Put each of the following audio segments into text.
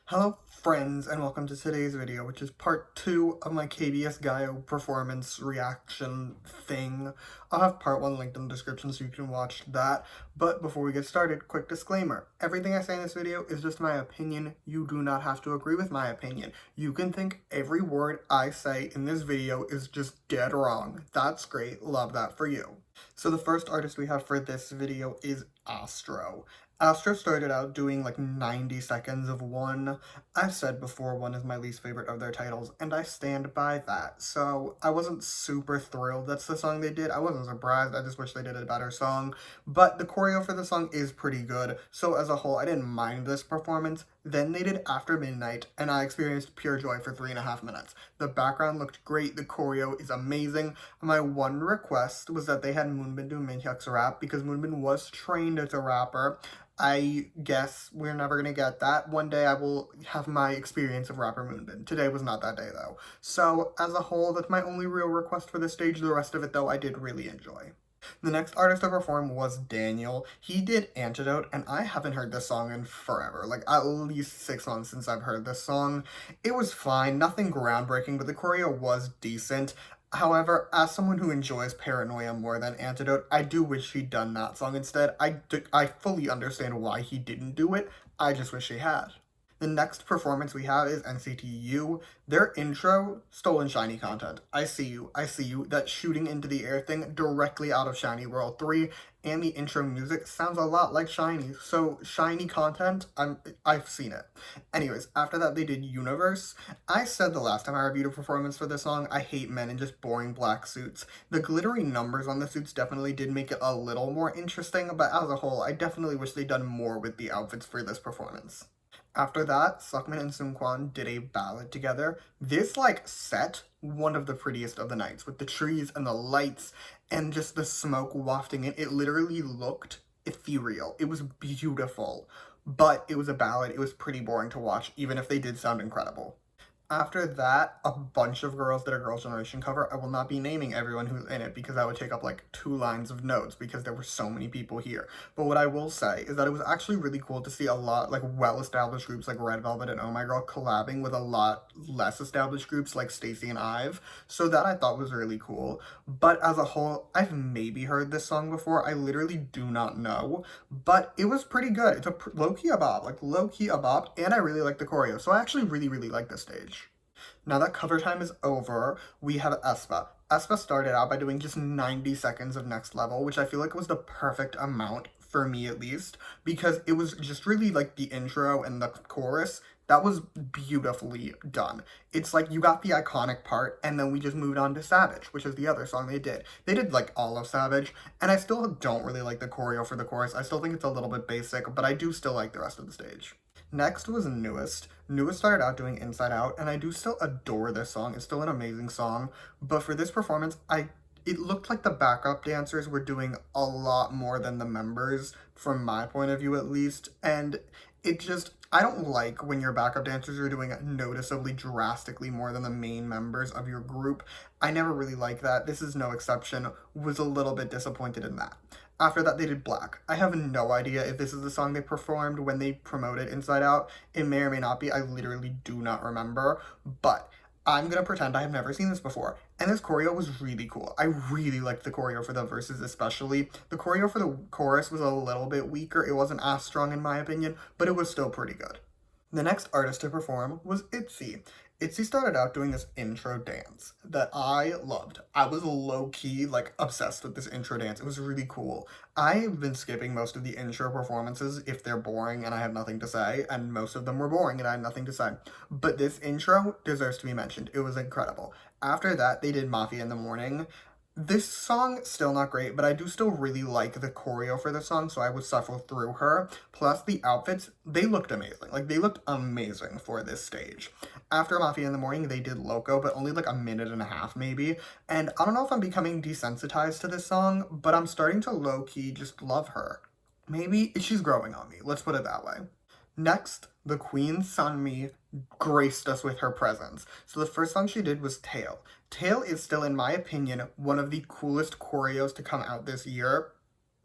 Hello friends, and welcome to today's video, which is part 2 of my KBS Gayo performance reaction thing. I'll have part 1 linked in the description so you can watch that, but before we get started, quick disclaimer. Everything I say in this video is just my opinion. You do not have to agree with my opinion. You can think every word I say in this video is just dead wrong. That's great, love that for you. So the first artist we have for this video is ASTRO. ASTRO started out doing like 90 seconds of One. I've said before One is my least favorite of their titles, and I stand by that. So I wasn't super thrilled that's the song they did. I wasn't surprised, I just wish they did a better song. But the choreo for the song is pretty good, so as a whole I didn't mind this performance. Then they did After Midnight, and I experienced pure joy for 3.5 minutes. The background looked great, the choreo is amazing. My one request was that they had Moonbin do Minhyuk's rap, because Moonbin was trained as a rapper. I guess we're never gonna get that. One day I will have my experience of rapper Moonbin. Today was not that day though. So as a whole, that's my only real request for this stage. The rest of it though, I did really enjoy. The next artist to perform was Daniel. He did Antidote, and I haven't heard this song in forever. Like, at least 6 months since I've heard this song. It was fine, nothing groundbreaking, but the choreo was decent. However, as someone who enjoys Paranoia more than Antidote, I do wish he'd done that song instead. I fully understand why he didn't do it, I just wish he had. The next performance we have is NCT. Their intro, stolen SHINee content. I see you, that shooting into the air thing directly out of SHINee World 3, and the intro music sounds a lot like SHINee, so SHINee content, I've seen it. Anyways, after that they did Universe. I said the last time I reviewed a performance for this song, I hate men in just boring black suits. The glittery numbers on the suits definitely did make it a little more interesting, but as a whole, I definitely wish they'd done more with the outfits for this performance. After that, Seokmin and Seungkwan did a ballad together. This, set one of the prettiest of the nights, with the trees and the lights and just the smoke wafting in. It literally looked ethereal. It was beautiful, but it was a ballad. It was pretty boring to watch, even if they did sound incredible. After that, a bunch of girls did a Girls' Generation cover. I will not be naming everyone who's in it because that would take up like 2 lines of notes because there were so many people here. But what I will say is that it was actually really cool to see a lot well-established groups like Red Velvet and Oh My Girl collabing with a lot less established groups like Stacey and IVE. So that I thought was really cool. But as a whole, I've maybe heard this song before. I literally do not know. But it was pretty good. It's a low-key a bop, low-key a bop, and I really like the choreo. So I actually really like this stage. Now that cover time is over, we have aespa. aespa started out by doing just 90 seconds of Next Level, which I feel like was the perfect amount, for me at least, because it was just really the intro and the chorus. That was beautifully done. It's like you got the iconic part, and then we just moved on to Savage, which is the other song they did. They did all of Savage, and I still don't really like the choreo for the chorus. I still think it's a little bit basic, but I do still like the rest of the stage. Next was Newest. Newest started out doing Inside Out, and I do still adore this song. It's still an amazing song, but for this performance, it looked like the backup dancers were doing a lot more than the members, from my point of view at least, and I don't like when your backup dancers are doing noticeably drastically more than the main members of your group. I never really like that. This is no exception. Was a little bit disappointed in that. After that, they did Black. I have no idea if this is the song they performed when they promoted Inside Out. It may or may not be. I literally do not remember. But I'm gonna pretend I have never seen this before. And this choreo was really cool. I really liked the choreo for the verses especially. The choreo for the chorus was a little bit weaker. It wasn't as strong in my opinion, but it was still pretty good. The next artist to perform was ITZY. ITZY started out doing this intro dance that I loved. I was low-key, obsessed with this intro dance. It was really cool. I've been skipping most of the intro performances if they're boring and I have nothing to say, and most of them were boring and I had nothing to say. But this intro deserves to be mentioned. It was incredible. After that, they did Mafia in the Morning. This song, still not great, but I do still really like the choreo for the song, so I would suffer through her. Plus, the outfits, they looked amazing. They looked amazing for this stage. After Mafia in the Morning, they did Loco, but only a minute and a half, maybe. And I don't know if I'm becoming desensitized to this song, but I'm starting to low-key just love her. Maybe she's growing on me, let's put it that way. Next, the Queen Sunmi graced us with her presence. So the first song she did was Tail. Tail is still, in my opinion, one of the coolest choreos to come out this year.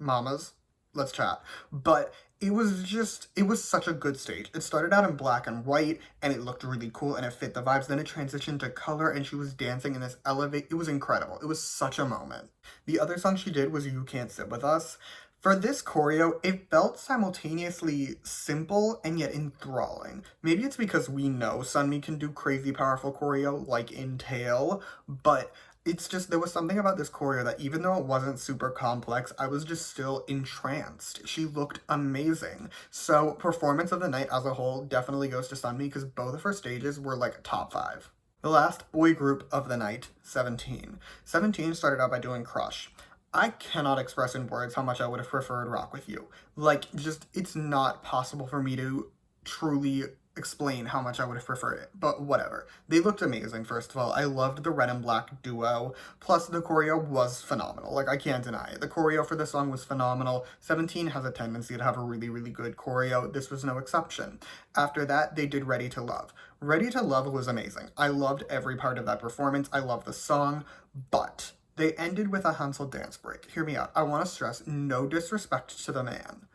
Mamas, let's chat. But It was such a good stage. It started out in black and white, and it looked really cool, and it fit the vibes. Then it transitioned to color, and she was dancing in this elevate. It was incredible. It was such a moment. The other song she did was You Can't Sit With Us. For this choreo, it felt simultaneously simple and yet enthralling. Maybe it's because we know Sunmi can do crazy powerful choreo, like in Tail, but it's just, there was something about this choreo that even though it wasn't super complex, I was just still entranced. She looked amazing. So performance of the night as a whole definitely goes to Sunmi because both of her stages were like top 5. The last boy group of the night, 17. 17 started out by doing Crush. I cannot express in words how much I would have preferred Rock With You. Like, just, it's not possible for me to truly explain how much I would have preferred it, but whatever. They looked amazing, first of all. I loved the red and black duo, plus the choreo was phenomenal. Like, I can't deny it. The choreo for this song was phenomenal. 17 has a tendency to have a really, really good choreo. This was no exception. After that, they did Ready to Love. Ready to Love was amazing. I loved every part of that performance. I loved the song, but they ended with a Hansel dance break. Hear me out. I want to stress, no disrespect to the man,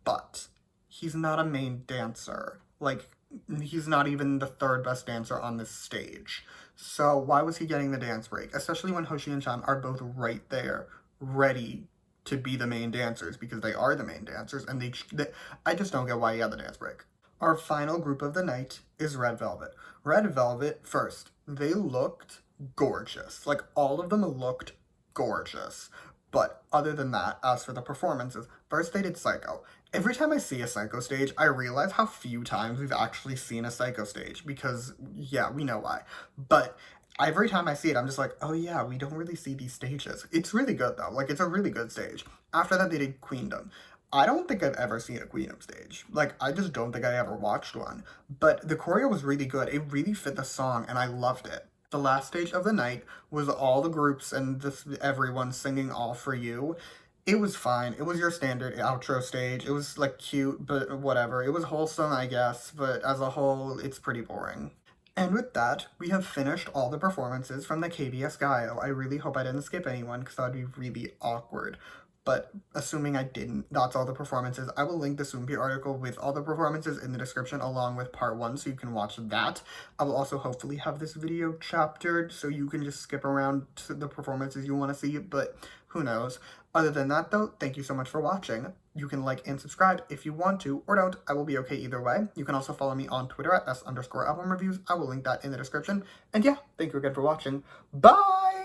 but he's not a main dancer. Like, he's not even the third best dancer on this stage. So why was he getting the dance break? Especially when Hoshi and Chan are both right there, ready to be the main dancers, because they are the main dancers, and I just don't get why he had the dance break. Our final group of the night is Red Velvet. Red Velvet, first, they looked gorgeous. Like, all of them looked gorgeous. But other than that, as for the performances, first they did Psycho. Every time I see a Psycho stage, I realize how few times we've actually seen a Psycho stage, because, yeah, we know why. But every time I see it, I'm just like, oh yeah, we don't really see these stages. It's really good, though. Like, it's a really good stage. After that, they did Queendom. I don't think I've ever seen a Queendom stage. Like, I just don't think I ever watched one. But the choreo was really good. It really fit the song, and I loved it. The last stage of the night was all the groups and everyone singing All For You. It was fine. It was your standard outro stage. It was, like, cute, but whatever. It was wholesome, I guess, but as a whole, it's pretty boring. And with that, we have finished all the performances from the KBS Gayo. I really hope I didn't skip anyone, because that would be really awkward. But assuming I didn't, that's all the performances. I will link the Sunmi article with all the performances in the description along with part 1 so you can watch that. I will also hopefully have this video chaptered so you can just skip around to the performances you want to see, but who knows. Other than that though, thank you so much for watching. You can like and subscribe if you want to, or don't. I will be okay either way. You can also follow me on Twitter at s_album reviews. I will link that in the description. And yeah, thank you again for watching. Bye!